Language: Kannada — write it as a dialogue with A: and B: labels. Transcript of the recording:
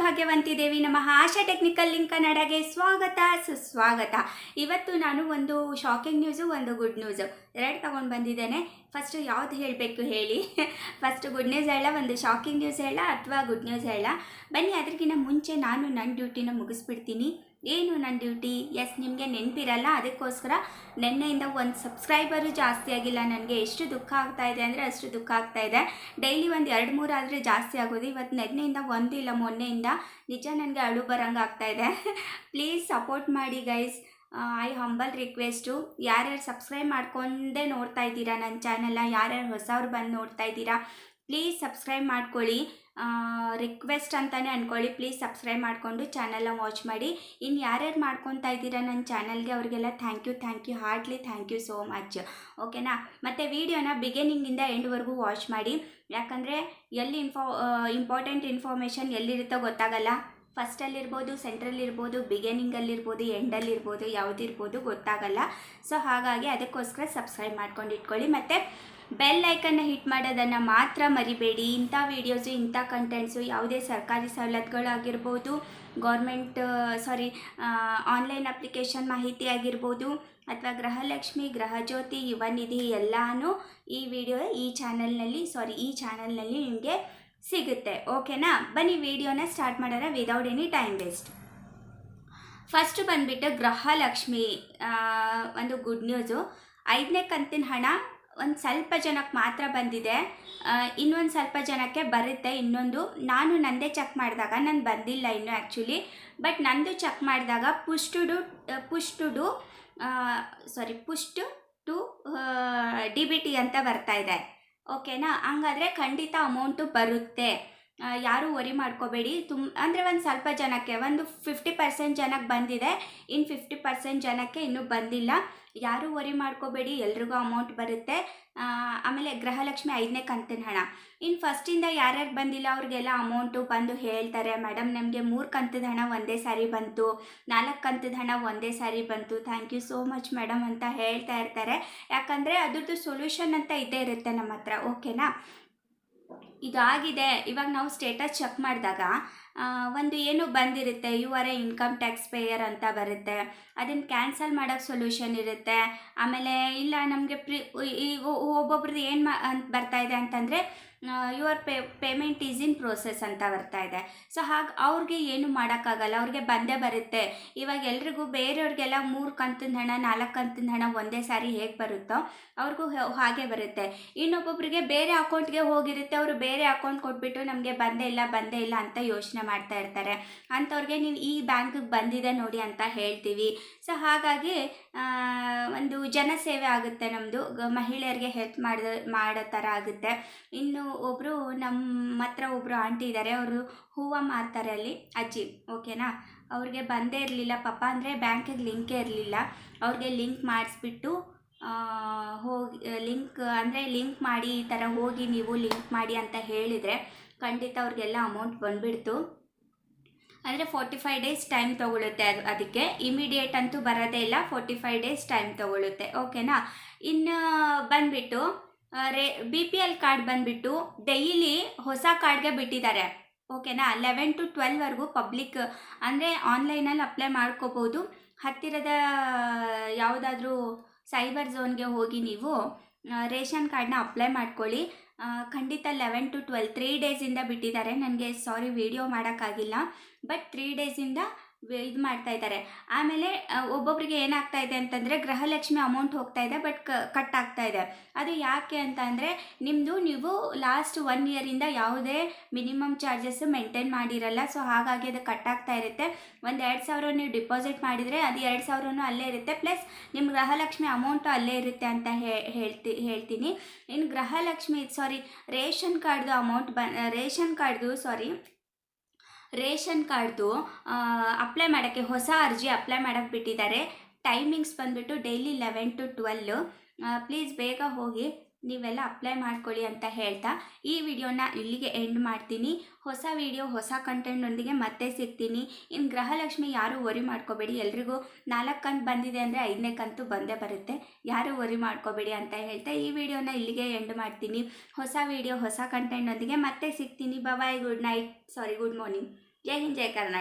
A: ಭಾಗ್ಯವಂತಿ ದೇವಿ ನಮಃ. ಆಶಾ ಟೆಕ್ನಿಕಲ್ ಲಿಂಕ್ ಕನ್ನಡಗೆ ಸ್ವಾಗತ ಸುಸ್ವಾಗತ. ಇವತ್ತು ನಾನು ಒಂದು ಶಾಕಿಂಗ್ ನ್ಯೂಸು, ಒಂದು ಗುಡ್ ನ್ಯೂಸು ಎರಡು ತಗೊಂಡು ಬಂದಿದ್ದೇನೆ. ಫಸ್ಟು ಯಾವ್ದು ಹೇಳಬೇಕು ಹೇಳಿ? ಫಸ್ಟು ಗುಡ್ ನ್ಯೂಸ್ ಹೇಳ, ಒಂದು ಶಾಕಿಂಗ್ ನ್ಯೂಸ್ ಹೇಳ ಅಥವಾ ಗುಡ್ ನ್ಯೂಸ್ ಹೇಳ? ಬನ್ನಿ, ಅದಕ್ಕಿಂತ ಮುಂಚೆ ನಾನು ನನ್ನ ಡ್ಯೂಟಿನ ಮುಗಿಸ್ಬಿಡ್ತೀನಿ. ಏನು ನನ್ನ ಡ್ಯೂಟಿ? ಎಸ್, ನಿಮಗೆ ನೆನಪಿರಲ್ಲ, ಅದಕ್ಕೋಸ್ಕರ ನಿನ್ನೆಯಿಂದ ಒಂದು ಸಬ್ಸ್ಕ್ರೈಬರು ಜಾಸ್ತಿ ಆಗಿಲ್ಲ. ನನಗೆ ಎಷ್ಟು ದುಃಖ ಆಗ್ತಾ ಇದೆ ಅಂದರೆ ಅಷ್ಟು ದುಃಖ ಆಗ್ತಾ ಇದೆ. ಡೈಲಿ ಒಂದು 2-3 ಆದರೆ ಜಾಸ್ತಿ ಆಗೋದು. ಇವತ್ತು ನೆನ್ನೆಯಿಂದ ಒಂದಿಲ್ಲ, ಮೊನ್ನೆಯಿಂದ ನಿಜ ನನಗೆ ಅಳು ಬರಂಗೆ ಆಗ್ತಾಯಿದೆ. ಪ್ಲೀಸ್ ಸಪೋರ್ಟ್ ಮಾಡಿ ಗೈಸ್. I humble request. ಯಾರ್ಯಾರು ಸಬ್ಸ್ಕ್ರೈಬ್ ಮಾಡ್ಕೊಂಡೇ ನೋಡ್ತಾ ಇದ್ದೀರಾ ನನ್ನ ಚಾನಲ್ನ, ಯಾರ್ಯಾರು ಹೊಸವ್ರು ಬಂದು ನೋಡ್ತಾ ಇದ್ದೀರಾ, ಪ್ಲೀಸ್ ಸಬ್ಸ್ಕ್ರೈಬ್ ಮಾಡ್ಕೊಳ್ಳಿ. ರಿಕ್ವೆಸ್ಟ್ ಅಂತಲೇ ಅಂದ್ಕೊಳ್ಳಿ. ಪ್ಲೀಸ್ ಸಬ್ಸ್ಕ್ರೈಬ್ ಮಾಡಿಕೊಂಡು ಚಾನಲ್ನ ವಾಚ್ ಮಾಡಿ. ಇನ್ನು ಯಾರ್ಯಾರು ಮಾಡ್ಕೊತಾ ಇದ್ದೀರಾ ನನ್ನ ಚಾನಲ್ಗೆ, ಅವರಿಗೆಲ್ಲ thank you, heartly thank you so much. ಓಕೆನಾ? ಮತ್ತು ವೀಡಿಯೋನ ಬಿಗಿನಿಂಗಿಂದ ಎಂಡ್ವರೆಗೂ ವಾಚ್ ಮಾಡಿ. ಯಾಕಂದರೆ ಎಲ್ಲಿ ಇಂಪಾರ್ಟೆಂಟ್ ಇನ್ಫಾರ್ಮೇಷನ್ ಎಲ್ಲಿರುತ್ತೋ ಗೊತ್ತಾಗಲ್ಲ. ಫಸ್ಟಲ್ಲಿರ್ಬೋದು, ಸೆಂಟ್ರಲ್ಲಿರ್ಬೋದು, ಬಿಗಿನಿಂಗಲ್ಲಿರ್ಬೋದು, ಎಂಡಲ್ಲಿರ್ಬೋದು, ಯಾವುದಿರ್ಬೋದು ಗೊತ್ತಾಗಲ್ಲ. ಸೊ ಹಾಗಾಗಿ ಅದಕ್ಕೋಸ್ಕರ ಸಬ್ಸ್ಕ್ರೈಬ್ ಮಾಡ್ಕೊಂಡು ಇಟ್ಕೊಳ್ಳಿ. ಮತ್ತು ಬೆಲ್ ಐಕನ್ನ ಹಿಟ್ ಮಾಡೋದನ್ನು ಮಾತ್ರ ಮರಿಬೇಡಿ. ಇಂಥ ವೀಡಿಯೋಸು, ಇಂಥ ಕಂಟೆಂಟ್ಸು, ಯಾವುದೇ ಸರ್ಕಾರಿ ಸವಲತ್ತುಗಳಾಗಿರ್ಬೋದು, ಆನ್ಲೈನ್ ಅಪ್ಲಿಕೇಶನ್ ಮಾಹಿತಿ ಆಗಿರ್ಬೋದು, ಅಥವಾ ಗೃಹಲಕ್ಷ್ಮಿ, ಗೃಹಜ್ಯೋತಿ, ಯುವ ನಿಧಿ ಎಲ್ಲನೂ ಈ ಚಾನಲ್ನಲ್ಲಿ ನಿಮಗೆ ಸಿಗುತ್ತೆ. ಓಕೆನಾ? ಬನ್ನಿ ವಿಡಿಯೋನ ಸ್ಟಾರ್ಟ್ ಮಾಡೋಣ without any time waste. First ಬಂದುಬಿಟ್ಟು ಗೃಹಲಕ್ಷ್ಮಿ ಒಂದು ಗುಡ್ ನ್ಯೂಸು. 5ನೇ ಕಂತಿನ ಹಣ ಒಂದು ಸ್ವಲ್ಪ ಜನಕ್ಕೆ ಮಾತ್ರ ಬಂದಿದೆ. ಇನ್ನೊಂದು ಸ್ವಲ್ಪ ಜನಕ್ಕೆ ಬರುತ್ತೆ. ನಾನು ನಂದೇ ಚೆಕ್ ಮಾಡಿದಾಗ ನಾನು ಬಂದಿಲ್ಲ ಇನ್ನು ಆ್ಯಕ್ಚುಲಿ. ಬಟ್ ನಂದು ಚೆಕ್ ಮಾಡಿದಾಗ ಪುಷ್ ಟು DBT ಅಂತ ಬರ್ತಾ ಇದೆ. ಓಕೆನಾ? ಹಂಗಾದರೆ ಖಂಡಿತ ಅಮೌಂಟು ಬರುತ್ತೆ. ಯಾರೂ ವರಿ ಮಾಡ್ಕೋಬೇಡಿ. ಅಂದರೆ ಒಂದು ಸ್ವಲ್ಪ ಜನಕ್ಕೆ, ಒಂದು 50% ಜನಕ್ಕೆ ಬಂದಿದೆ, ಇನ್ನು 50% ಜನಕ್ಕೆ ಇನ್ನೂ ಬಂದಿಲ್ಲ. ಯಾರೂ ವರಿ ಮಾಡ್ಕೋಬೇಡಿ, ಎಲ್ರಿಗೂ ಅಮೌಂಟ್ ಬರುತ್ತೆ. ಆಮೇಲೆ ಗೃಹಲಕ್ಷ್ಮಿ 5ನೇ ಕಂತಿನ ಹಣ ಇನ್ನು ಫಸ್ಟಿಂದ ಯಾರ್ಯಾರು ಬಂದಿಲ್ಲ ಅವ್ರಿಗೆಲ್ಲ ಅಮೌಂಟು ಬಂದು ಹೇಳ್ತಾರೆ, ಮೇಡಮ್ ನಮಗೆ 3 ಕಂತದ ಹಣ ಒಂದೇ ಸಾರಿ ಬಂತು, 4 ಕಂತದ ಹಣ ಒಂದೇ ಸಾರಿ ಬಂತು, thank you so much madam ಅಂತ ಹೇಳ್ತಾ ಇರ್ತಾರೆ. ಯಾಕಂದರೆ ಅದ್ರದ್ದು ಸೊಲ್ಯೂಷನ್ ಅಂತ ಇದ್ದೇ ಇರುತ್ತೆ ನಮ್ಮ ಹತ್ರ. ಓಕೆನಾ? ಇದಾಗಿದೆ. ಇವಾಗ ನಾವು ಸ್ಟೇಟಸ್ ಚೆಕ್ ಮಾಡಿದಾಗ ಒಂದು ಏನು ಬಂದಿರುತ್ತೆ, you are a income tax payer ಅಂತ ಬರುತ್ತೆ. ಅದನ್ನು ಕ್ಯಾನ್ಸಲ್ ಮಾಡೋಕ್ಕೆ ಸೊಲ್ಯೂಷನ್ ಇರುತ್ತೆ. ಆಮೇಲೆ ಇಲ್ಲ ನಮಗೆ ಒಬ್ಬೊಬ್ರದ್ದು ಏನು ಅಂತ ಬರ್ತಾ ಇದೆ ಅಂತಂದರೆ your payment is in process ಅಂತ ಬರ್ತಾ ಇದೆ. ಸೊ ಹಾಗೆ ಅವ್ರಿಗೆ ಏನು ಮಾಡೋಕ್ಕಾಗಲ್ಲ, ಅವ್ರಿಗೆ ಬಂದೇ ಬರುತ್ತೆ. ಇವಾಗ ಎಲ್ರಿಗೂ ಬೇರೆಯವ್ರಿಗೆಲ್ಲ 3 ಕಂತಿನ ಹಣ, 4 ಕಂತಿನ ಹಣ ಒಂದೇ ಸಾರಿ ಹೇಗೆ ಬರುತ್ತೋ ಅವ್ರಿಗೂ ಹಾಗೆ ಬರುತ್ತೆ. ಇನ್ನೊಬ್ಬೊಬ್ಬರಿಗೆ ಬೇರೆ ಅಕೌಂಟ್ಗೆ ಹೋಗಿರುತ್ತೆ, ಅವರು ಬೇರೆ ಅಕೌಂಟ್ ಕೊಟ್ಬಿಟ್ಟು ನಮಗೆ ಬಂದೇ ಇಲ್ಲ ಅಂತ ಯೋಚನೆ ಮಾಡ್ತಾ ಇರ್ತಾರೆ. ಅಂಥವ್ರಿಗೆ ನೀವು ಈ ಬ್ಯಾಂಕಿಗೆ ಬಂದಿದೆ ನೋಡಿ ಅಂತ ಹೇಳ್ತೀವಿ. ಸೊ ಹಾಗಾಗಿ ಒಂದು ಜನಸೇವೆ ಆಗುತ್ತೆ ನಮ್ಮದು, ಮಹಿಳೆಯರಿಗೆ ಹೆಲ್ಪ್ ಮಾಡೋ ಥರ ಆಗುತ್ತೆ. ಇನ್ನು ನಮ್ಮ ಹತ್ರ ಒಬ್ಬರು ಆಂಟಿ ಇದ್ದಾರೆ, ಅವರು ಹೂವು ಮಾರ್ತಾರೆ ಅಲ್ಲಿ, ಅಜ್ಜಿ. ಓಕೆನಾ? ಅವ್ರಿಗೆ ಬಂದೇ ಇರಲಿಲ್ಲ ಪಾಪ, ಅಂದರೆ ಬ್ಯಾಂಕಿಗೆ ಲಿಂಕೇ ಇರಲಿಲ್ಲ. ಅವ್ರಿಗೆ ಲಿಂಕ್ ಮಾಡಿಸ್ಬಿಟ್ಟು ಲಿಂಕ್ ಮಾಡಿ ಈ ಥರ ಹೋಗಿ ನೀವು ಲಿಂಕ್ ಮಾಡಿ ಅಂತ ಹೇಳಿದರೆ ಖಂಡಿತ ಅವ್ರಿಗೆಲ್ಲ ಅಮೌಂಟ್ ಬಂದುಬಿಡ್ತು. ಅಂದರೆ 45 ಡೇಸ್ ಟೈಮ್ ತೊಗೊಳುತ್ತೆ. ಅದಕ್ಕೆ ಇಮಿಡಿಯೇಟ್ ಅಂತೂ ಬರೋದೇ ಇಲ್ಲ, 45 ಡೇಸ್ ಟೈಮ್ ತೊಗೊಳುತ್ತೆ. ಓಕೆನಾ? ಇನ್ನು ಬಂದುಬಿಟ್ಟು BPL ಕಾರ್ಡ್ ಬಂದುಬಿಟ್ಟು ಡೈಲಿ ಹೊಸ ಕಾರ್ಡ್ಗೆ ಬಿಟ್ಟಿದ್ದಾರೆ. ಓಕೆನಾ? 11 to 12ವರೆಗೂ ಪಬ್ಲಿಕ್ ಅಂದರೆ ಆನ್ಲೈನಲ್ಲಿ ಅಪ್ಲೈ ಮಾಡ್ಕೋಬೋದು. ಹತ್ತಿರದ ಯಾವುದಾದ್ರೂ ಸೈಬರ್ ಝೋನ್ಗೆ ಹೋಗಿ ನೀವು ರೇಷನ್ ಕಾರ್ಡ್ನ ಅಪ್ಲೈ ಮಾಡ್ಕೊಳ್ಳಿ. ಖಂಡಿತ 11 to 12 3 ಡೇಸಿಂದ ಬಿಟ್ಟಿದ್ದಾರೆ. ನನಗೆ ವಿಡಿಯೋ ಮಾಡೋಕ್ಕಾಗಿಲ್ಲ, ಬಟ್ 3 ಡೇಸಿಂದ ಇದು ಮಾಡ್ತಾ ಇದ್ದಾರೆ. ಆಮೇಲೆ ಒಬ್ಬೊಬ್ಬರಿಗೆ ಏನಾಗ್ತಾ ಇದೆ ಅಂತಂದರೆ ಗೃಹಲಕ್ಷ್ಮಿ ಅಮೌಂಟ್ ಹೋಗ್ತಾ ಇದೆ, ಬಟ್ ಕಟ್ ಆಗ್ತಾ ಇದೆ. ಅದು ಯಾಕೆ ಅಂತ ಅಂದರೆ ನೀವು ಲಾಸ್ಟ್ 1 ಇಯರಿಂದ ಯಾವುದೇ ಮಿನಿಮಮ್ ಚಾರ್ಜಸ್ ಮೇಂಟೈನ್ ಮಾಡಿರಲ್ಲ. ಸೊ ಹಾಗಾಗಿ ಅದು ಕಟ್ ಆಗ್ತಾ ಇರುತ್ತೆ. ಒಂದು 2,000 ನೀವು ಡಿಪಾಸಿಟ್ ಮಾಡಿದರೆ ಅದು 2,000 ಅಲ್ಲೇ ಇರುತ್ತೆ, ಪ್ಲಸ್ ನಿಮ್ಮ ಗೃಹಲಕ್ಷ್ಮಿ ಅಮೌಂಟು ಅಲ್ಲೇ ಇರುತ್ತೆ ಅಂತ ಹೇಳ್ತೀನಿ. ಇನ್ನು ಗೃಹಲಕ್ಷ್ಮಿ ರೇಷನ್ ಕಾರ್ಡ್ದು ಅಮೌಂಟ್ ರೇಷನ್ ಕಾರ್ಡ್ದು ಅಪ್ಲೈ ಮಾಡೋಕ್ಕೆ, ಹೊಸ ಅರ್ಜಿ ಅಪ್ಲೈ ಮಾಡೋಕ್ಕೆ ಬಿಟ್ಟಿದ್ದಾರೆ. ಟೈಮಿಂಗ್ಸ್ ಬಂದುಬಿಟ್ಟು ಡೈಲಿ 11 to 12. ಪ್ಲೀಸ್ ಬೇಗ ಹೋಗಿ ನೀವೆಲ್ಲ ಅಪ್ಲೈ ಮಾಡ್ಕೊಳ್ಳಿ ಅಂತ ಹೇಳ್ತಾ ಈ ವಿಡಿಯೋನ ಇಲ್ಲಿಗೆ ಎಂಡ್ ಮಾಡ್ತೀನಿ. ಹೊಸ ವಿಡಿಯೋ, ಹೊಸ ಕಂಟೆಂಟ್ನೊಂದಿಗೆ ಮತ್ತೆ ಸಿಗ್ತೀನಿ. ಇನ್ನು ಗೃಹಲಕ್ಷ್ಮಿ ಯಾರೂ ವರಿ ಮಾಡ್ಕೋಬೇಡಿ. ಎಲ್ರಿಗೂ 4 ಕಂತು ಬಂದಿದೆ ಅಂದರೆ 5ನೇ ಕಂತು ಬಂದೇ ಬರುತ್ತೆ. ಯಾರೂ ವರಿ ಮಾಡ್ಕೋಬೇಡಿ ಅಂತ ಹೇಳ್ತಾ ಈ ವಿಡಿಯೋನ ಇಲ್ಲಿಗೆ ಎಂಡ್ ಮಾಡ್ತೀನಿ. ಹೊಸ ವಿಡಿಯೋ, ಹೊಸ ಕಂಟೆಂಟ್ನೊಂದಿಗೆ ಮತ್ತೆ ಸಿಗ್ತೀನಿ. ಬಾಯ್, ಗುಡ್ ಮಾರ್ನಿಂಗ್. ಜೈ ಹಿಂದ್ ಜೈ ಕರ್ನಾಟಕ.